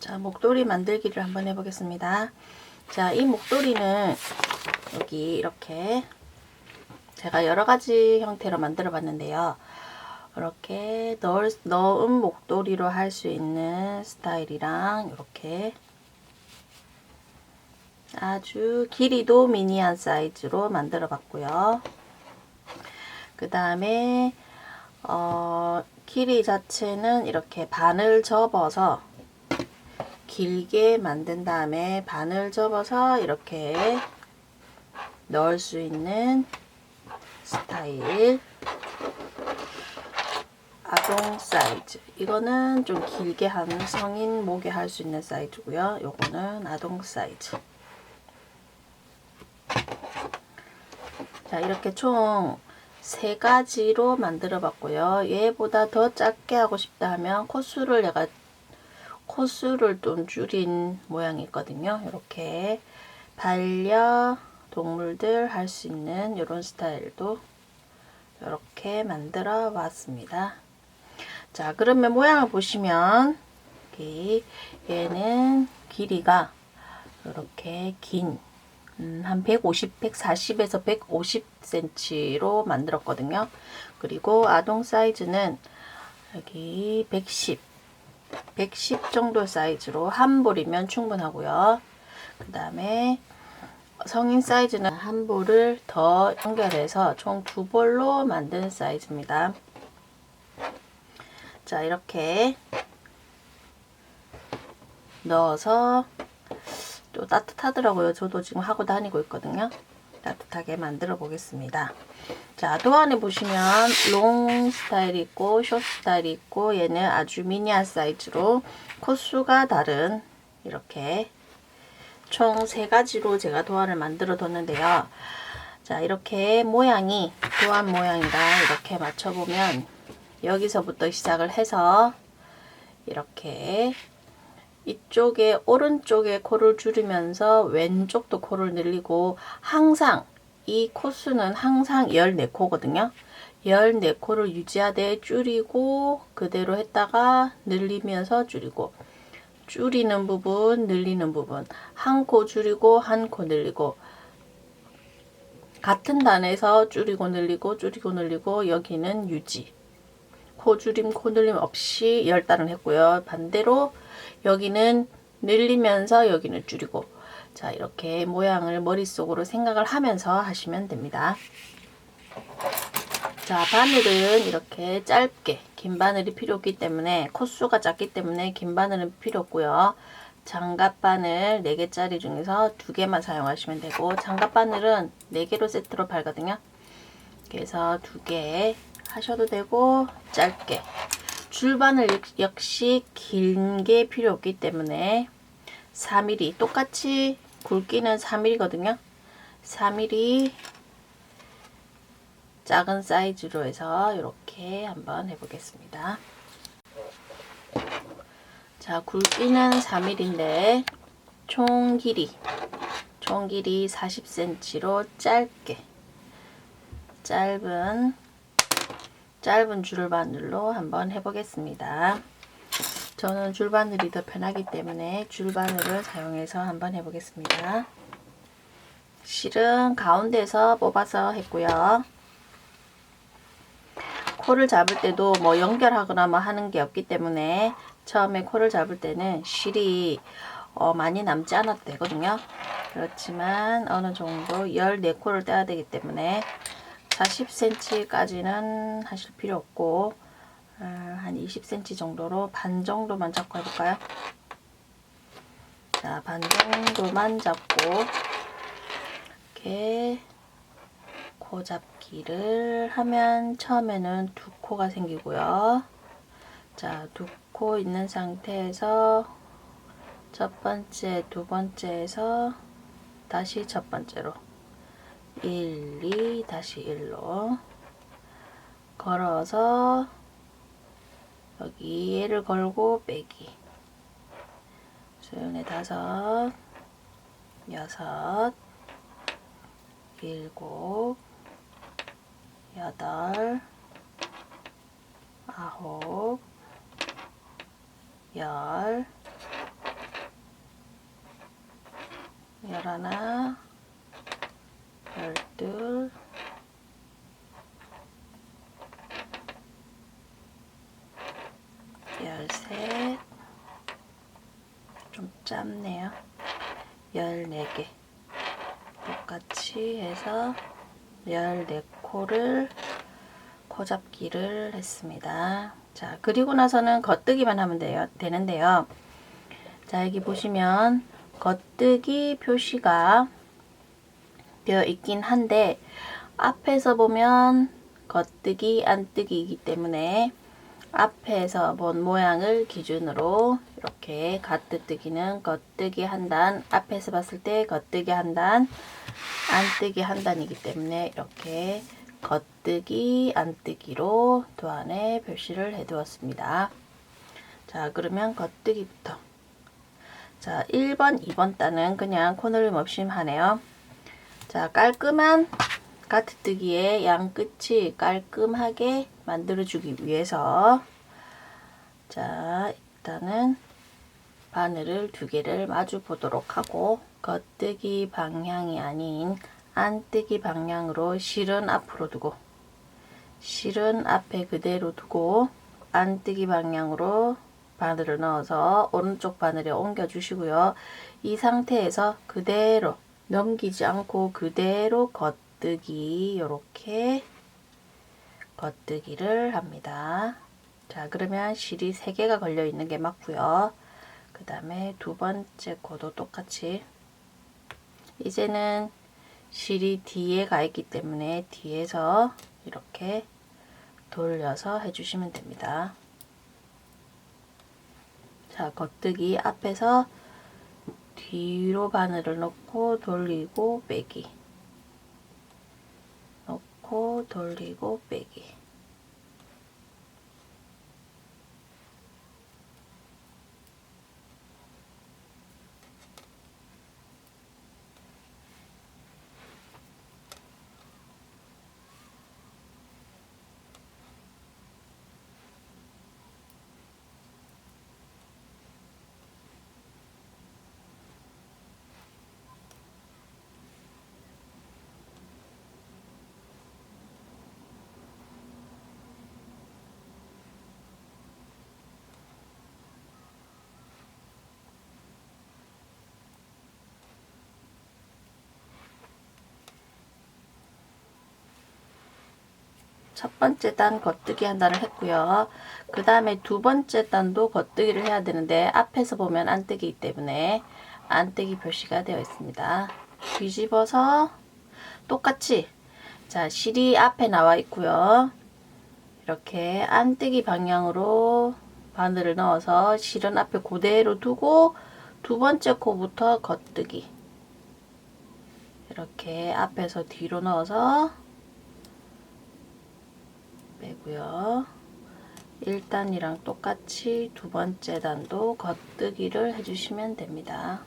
자, 목도리 만들기를 한번 해보겠습니다. 자, 이 목도리는 여기 이렇게 제가 여러가지 형태로 만들어 봤는데요. 이렇게 넣은 목도리로 할 수 있는 스타일이랑 이렇게 아주 길이도 미니한 사이즈로 만들어 봤고요. 그 다음에 길이 자체는 이렇게 반을 접어서 길게 만든 다음에 반을 접어서 이렇게 넣을 수 있는 스타일 아동 사이즈. 이거는 좀 길게 한 성인 목에 할 수 있는 사이즈고요. 요거는 아동 사이즈. 자, 이렇게 총 3가지로 만들어 봤고요. 얘보다 더 작게 하고 싶다 하면 코수를 좀 줄인 모양이 있거든요. 이렇게 반려동물들 할 수 있는 이런 스타일도 이렇게 만들어 봤습니다. 자, 그러면 모양을 보시면 얘는 길이가 이렇게 긴 한 140에서 150cm로 만들었거든요. 그리고 아동 사이즈는 여기 110 정도 사이즈로 한 볼이면 충분하고요. 그 다음에 성인 사이즈는 한 볼을 더 연결해서 총 2볼로 만든 사이즈입니다. 자, 이렇게 넣어서 또 따뜻하더라고요. 저도 지금 하고 다니고 있거든요. 따뜻하게 만들어 보겠습니다. 자, 도안에 보시면 롱 스타일이 있고 숏 스타일이 있고 얘는 아주 미니한 사이즈로 코수가 다른 이렇게 총 3가지로 제가 도안을 만들어 뒀는데요. 자, 이렇게 모양이 도안 모양이랑 이렇게 맞춰보면 여기서부터 시작을 해서 이렇게 이쪽에 오른쪽에 코를 줄이면서 왼쪽도 코를 늘리고 항상 이 코수는 항상 14코거든요. 14코를 유지하되 줄이고 그대로 했다가 늘리면서 줄이고 줄이는 부분 늘리는 부분 한 코 줄이고 한 코 늘리고 같은 단에서 줄이고 늘리고 줄이고 늘리고 여기는 유지 코 줄임 코 늘림 없이 10단을 했고요. 반대로 여기는 늘리면서 여기는 줄이고 자, 이렇게 모양을 머릿속으로 생각을 하면서 하시면 됩니다. 자, 바늘은 이렇게 짧게 긴 바늘이 필요 없기 때문에 코수가 작기 때문에 긴 바늘은 필요 없고요. 장갑 바늘 4개짜리 중에서 2개만 사용하시면 되고 장갑 바늘은 4개로 세트로 팔거든요. 그래서 2개 하셔도 되고 짧게 줄바늘 역시 긴 게 필요 없기 때문에 4mm 똑같이 굵기는 4mm거든요. 4mm 작은 사이즈로 해서 이렇게 한번 해보겠습니다. 자, 굵기는 4mm인데 총 길이 40cm로 짧은 줄바늘로 한번 해보겠습니다. 저는 줄바늘이 더 편하기 때문에 줄바늘을 사용해서 한번 해보겠습니다. 실은 가운데서 뽑아서 했고요. 코를 잡을 때도 뭐 연결하거나 뭐 하는 게 없기 때문에 처음에 코를 잡을 때는 실이 많이 남지 않아도 되거든요. 그렇지만 어느 정도 14코를 떼야 되기 때문에 40cm까지는 하실 필요 없고 한 20cm 정도로 반 정도만 잡고 해볼까요? 자, 반 정도만 잡고 이렇게 코 잡기를 하면 처음에는 2코가 생기고요. 자, 2코 있는 상태에서 첫 번째, 두 번째에서 다시 첫 번째로 1, 2, 다시 1로 걸어서 여기 얘를 걸고 빼기 수연의 5, 6, 7, 8, 9, 10, 11, 12, 13, 좀 짧네요. 14개 똑같이 해서 14코를 코잡기를 했습니다. 자, 그리고 나서는 겉뜨기만 하면 되는데요. 자, 여기 보시면 겉뜨기 표시가 되어 있긴 한데 앞에서 보면 겉뜨기, 안뜨기이기 때문에 앞에서 본 모양을 기준으로 이렇게 가뜨뜨기는 겉뜨기 한 단, 앞에서 봤을 때 겉뜨기 한 단, 안뜨기 한 단이기 때문에 이렇게 겉뜨기, 안뜨기로 도안에 표시를 해 두었습니다. 자, 그러면 겉뜨기부터. 자, 1번, 2번 단은 그냥 코너림 없이 하네요. 자, 깔끔한 가트뜨기의 양 끝이 깔끔하게 만들어주기 위해서 자, 일단은 바늘을 2개를 마주 보도록 하고 겉뜨기 방향이 아닌 안뜨기 방향으로 실은 앞으로 두고 실은 앞에 그대로 두고 안뜨기 방향으로 바늘을 넣어서 오른쪽 바늘에 옮겨 주시고요. 이 상태에서 그대로 넘기지 않고 그대로 겉뜨기 이렇게 겉뜨기를 합니다. 자, 그러면 실이 3개가 걸려 있는 게 맞고요. 그 다음에 두 번째 코도 똑같이 이제는 실이 뒤에 가 있기 때문에 뒤에서 이렇게 돌려서 해주시면 됩니다. 자, 겉뜨기 앞에서 뒤로 바늘을 넣고 돌리고 빼기 넣고 돌리고 빼기. 첫 번째 단 겉뜨기 한 단을 했고요. 그 다음에 두 번째 단도 겉뜨기를 해야 되는데 앞에서 보면 안뜨기이기 때문에 안뜨기 표시가 되어 있습니다. 뒤집어서 똑같이 자, 실이 앞에 나와 있고요. 이렇게 안뜨기 방향으로 바늘을 넣어서 실은 앞에 그대로 두고 두 번째 코부터 겉뜨기 이렇게 앞에서 뒤로 넣어서 빼고요. 1단이랑 똑같이 두 번째 단도 겉뜨기를 해주시면 됩니다.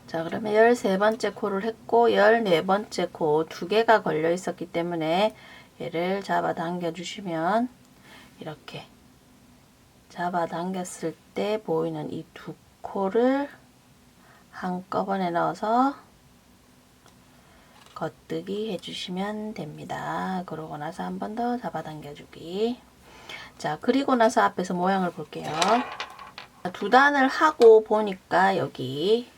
자, 그러면 13번째 코를 했고 14번째 코 2개가 걸려 있었기 때문에 얘를 잡아 당겨 주시면 이렇게 잡아 당겼을 때 보이는 이 2코를 한꺼번에 넣어서 겉뜨기 해주시면 됩니다. 그러고 나서 한 번 더 잡아 당겨주기. 자, 그리고 나서 앞에서 모양을 볼게요. 두 단을 하고 보니까 여기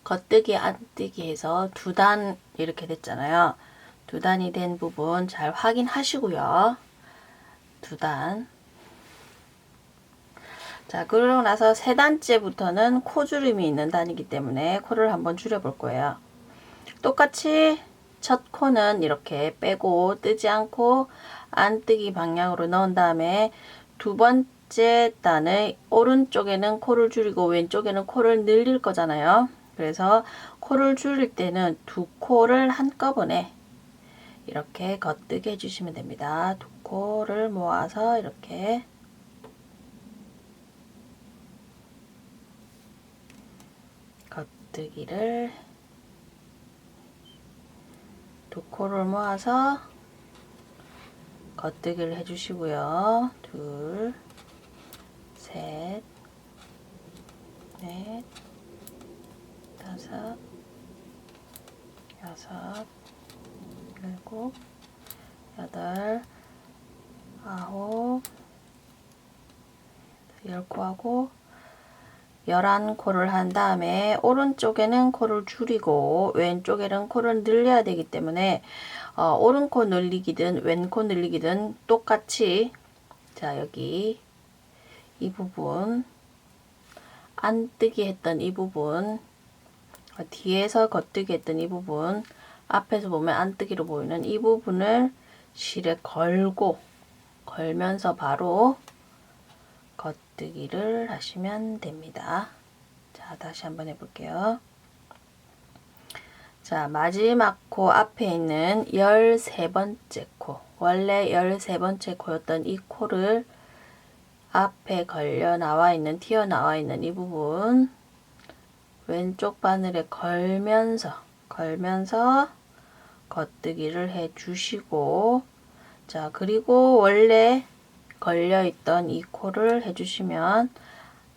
겉뜨기 안뜨기 해서 두 단 이렇게 됐잖아요. 두 단이 된 부분 잘 확인하시고요. 두 단. 자, 그러고 나서 세 단째부터는 코주름이 있는 단이기 때문에 코를 한번 줄여 볼 거예요. 똑같이 첫 코는 이렇게 빼고 뜨지 않고 안뜨기 방향으로 넣은 다음에 두 번째 단의 오른쪽에는 코를 줄이고 왼쪽에는 코를 늘릴 거잖아요. 그래서 코를 줄일 때는 두 코를 한꺼번에 이렇게 겉뜨게 해주시면 됩니다. 두 코를 모아서 이렇게 겉뜨기를 두 코를 모아서 겉뜨기를 해주시고요. 둘, 셋, 넷, 다섯, 여섯, 일곱, 여덟, 아홉, 10코하고 11코를 한 다음에 오른쪽에는 코를 줄이고 왼쪽에는 코를 늘려야 되기 때문에 오른코 늘리기든 왼코 늘리기든 똑같이, 자 여기 이 부분 안뜨기 했던 이 부분, 뒤에서 겉뜨기 했던 이 부분, 앞에서 보면 안뜨기로 보이는 이 부분을 실에 걸면서 바로 겉뜨기를 하시면 됩니다. 자, 다시 한번 해볼게요. 자, 마지막 코 앞에 있는 13번째 코, 원래 13번째 코였던 이 코를 앞에 튀어나와 있는 이 부분 왼쪽 바늘에 걸면서 겉뜨기를 해 주시고, 자, 그리고 원래 걸려있던 이 코를 해주시면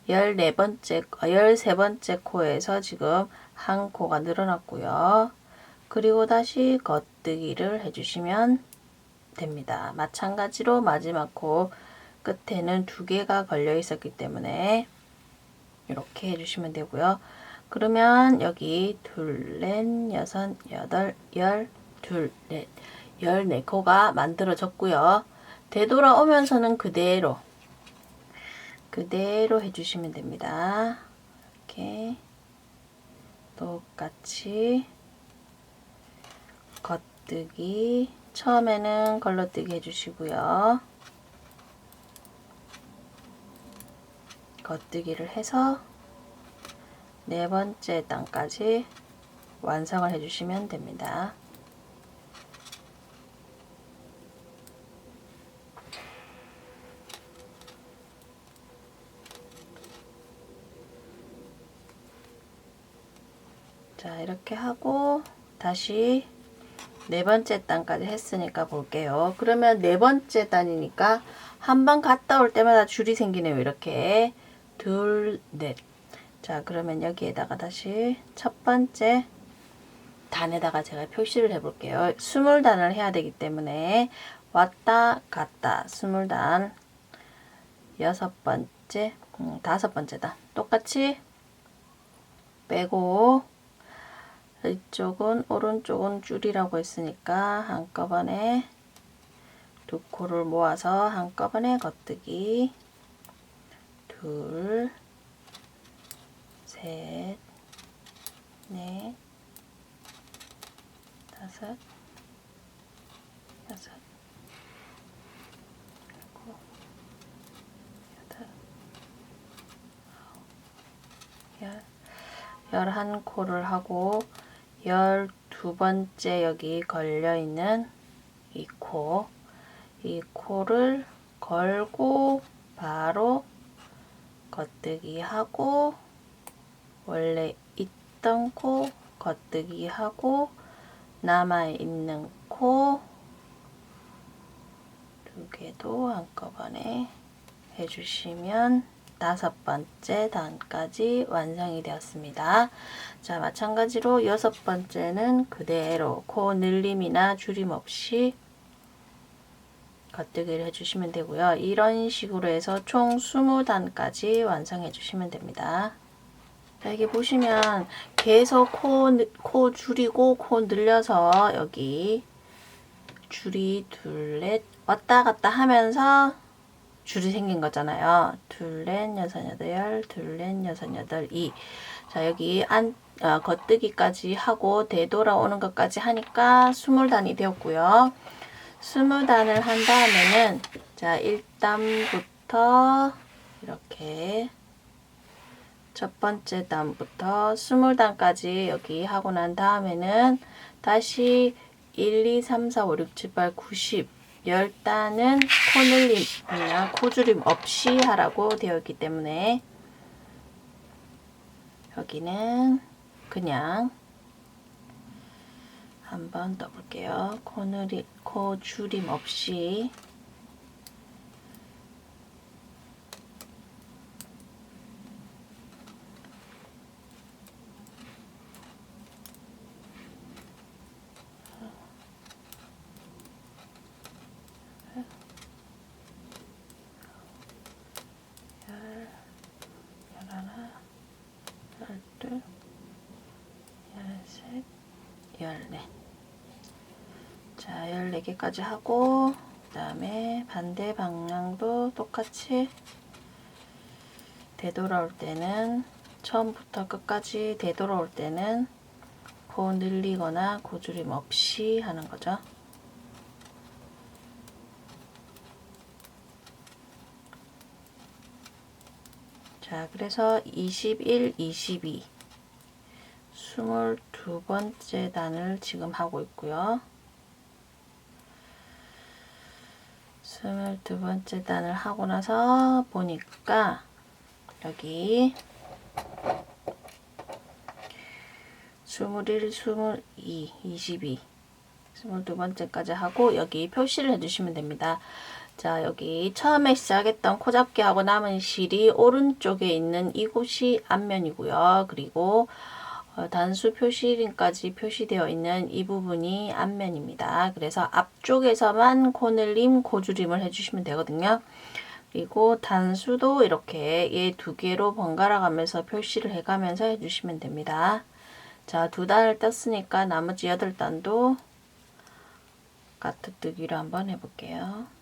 13번째 코에서 지금 한 코가 늘어났고요. 그리고 다시 겉뜨기를 해주시면 됩니다. 마찬가지로 마지막 코 끝에는 2개가 걸려 있었기 때문에 이렇게 해주시면 되고요. 그러면 여기 둘, 넷, 여섯, 여덟, 둘, 넷, 14코가 만들어졌고요. 되돌아오면서는 그대로 해주시면 됩니다. 이렇게 똑같이 겉뜨기, 처음에는 걸러뜨기 해주시고요. 겉뜨기를 해서 4번째 단까지 완성을 해주시면 됩니다. 자, 이렇게 하고 다시 4번째 단까지 했으니까 볼게요. 그러면 4번째 단이니까 한 번 갔다 올 때마다 줄이 생기네요. 이렇게 둘, 넷. 자, 그러면 여기에다가 다시 첫 번째 단에다가 제가 표시를 해 볼게요. 20단을 해야 되기 때문에 왔다 갔다 20단, 6번째, 5번째 단 똑같이 빼고, 이쪽은 오른쪽은 줄이라고 했으니까 한꺼번에 2코를 모아서 한꺼번에 겉뜨기, 둘, 셋, 넷, 다섯, 여섯, 일곱, 여덟, 11코를 하고 12번째 여기 걸려있는 이 코를 걸고 바로 겉뜨기 하고, 원래 있던 코 겉뜨기 하고, 남아있는 코 2개도 한꺼번에 해주시면 5번째 단까지 완성이 되었습니다. 자, 마찬가지로 6번째는 그대로 코 늘림이나 줄임 없이 겉뜨기를 해주시면 되고요. 이런 식으로 해서 총 20단까지 완성해 주시면 됩니다. 자, 여기 보시면 계속 코 줄이고 코 늘려서 여기 줄이 둘, 넷 왔다 갔다 하면서 줄이 생긴 거잖아요. 둘, 넷, 여섯, 여덟, 둘, 넷, 여섯, 여덟, 2. 자, 여기 겉뜨기까지 하고 되돌아오는 것까지 하니까 20단이 되었고요. 20단을 한 다음에는, 자, 1단부터 이렇게 첫 번째 단부터 20단까지 여기 하고 난 다음에는 다시 1, 2, 3, 4, 5, 6, 7, 8, 9, 10 10단은 코늘림이나 코주림 없이 하라고 되어 있기 때문에 여기는 그냥 한번 떠볼게요. 코주림 없이 열둘, 열셋, 열넷. 자, 14개까지 하고 그 다음에 반대 방향도 똑같이 되돌아올 때는 처음부터 끝까지 되돌아올 때는 코 늘리거나 고주림 없이 하는 거죠. 자, 그래서 21, 22 22번째 단을 지금 하고 있고요. 22번째 단을 하고 나서 보니까 여기 21, 22, 22 22번째까지 하고 여기 표시를 해주시면 됩니다. 자, 여기 처음에 시작했던 코잡기 하고 남은 실이 오른쪽에 있는 이곳이 앞면이고요. 그리고 단수 표시림까지 표시되어 있는 이 부분이 앞면입니다. 그래서 앞쪽에서만 코늘림, 고주림을 해주시면 되거든요. 그리고 단수도 이렇게 얘 2개로 번갈아 가면서 표시를 해가면서 해주시면 됩니다. 자, 2단을 떴으니까 나머지 8단도 가트뜨기로 한번 해볼게요.